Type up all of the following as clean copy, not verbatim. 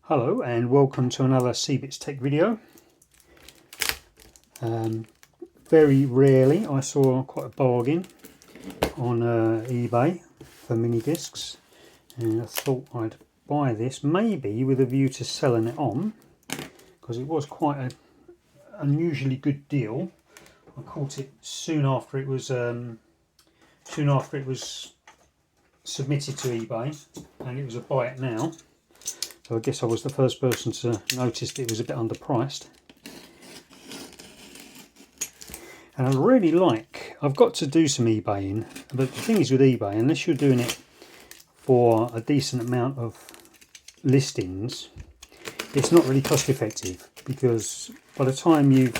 Hello and welcome to another Cbits Tech video. Very rarely I saw quite a bargain on eBay for mini discs, and I thought I'd buy this, maybe with a view to selling it on, because it was quite an unusually good deal. I caught it soon after it was submitted to eBay, and it was a buy it now. So I guess I was the first person to notice that it was a bit underpriced. And I really like, I've got to do some eBaying, but the thing is with eBay, unless you're doing it for a decent amount of listings, it's not really cost effective, because by the time you've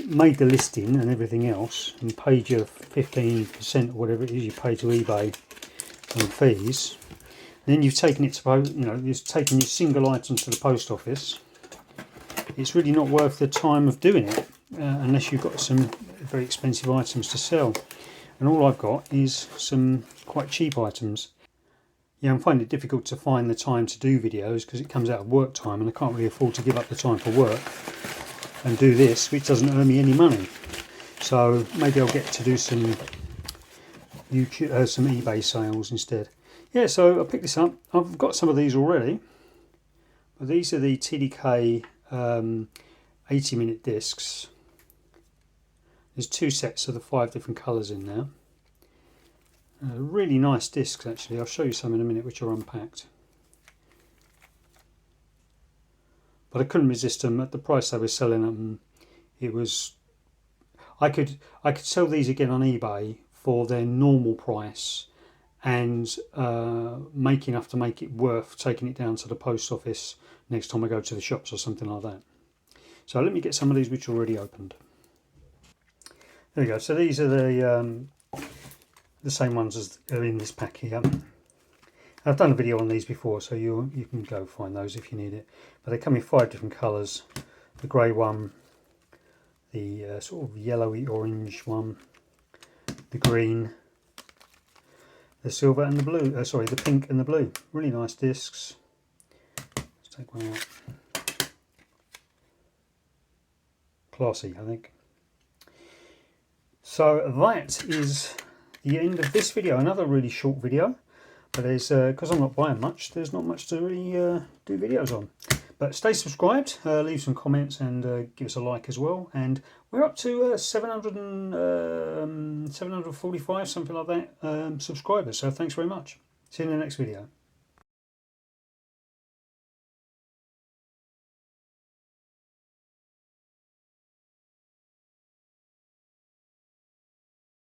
made the listing and everything else and paid your 15% or whatever it is you pay to eBay on fees, then you've taken it to, you've taken your single item to the post office. It's really not worth the time of doing it unless you've got some very expensive items to sell. And all I've got is some quite cheap items. Yeah, I'm finding it difficult to find the time to do videos because it comes out of work time, and I can't really afford to give up the time for work and do this, which doesn't earn me any money. So maybe I'll get to do some YouTube, some eBay sales instead. Yeah, so I picked this up. I've got some of these already, but these are the TDK 80-minute discs. There's two sets of the 5 different colours in there. Really nice discs actually. I'll show you some in a minute which are unpacked. But I couldn't resist them at the price they were selling them. It was, I could sell these again on eBay for their normal price, and make enough to make it worth taking it down to the post office next time I go to the shops or something like that. So let me get some of these which are already opened. There we go. So these are the same ones as are in this pack here. I've done a video on these before, so you can go find those if you need it. But they come in 5 different colours: the grey one, the sort of yellowy orange one, the green, the silver and the blue, the pink and the blue. Really nice discs. Let's take one out. Classy, I think. So that is the end of this video. Another really short video, but there's because I'm not buying much, there's not much to really do videos on. But stay subscribed, leave some comments, and give us a like as well. And we're up to 745, something like that, subscribers. So thanks very much. See you in the next video.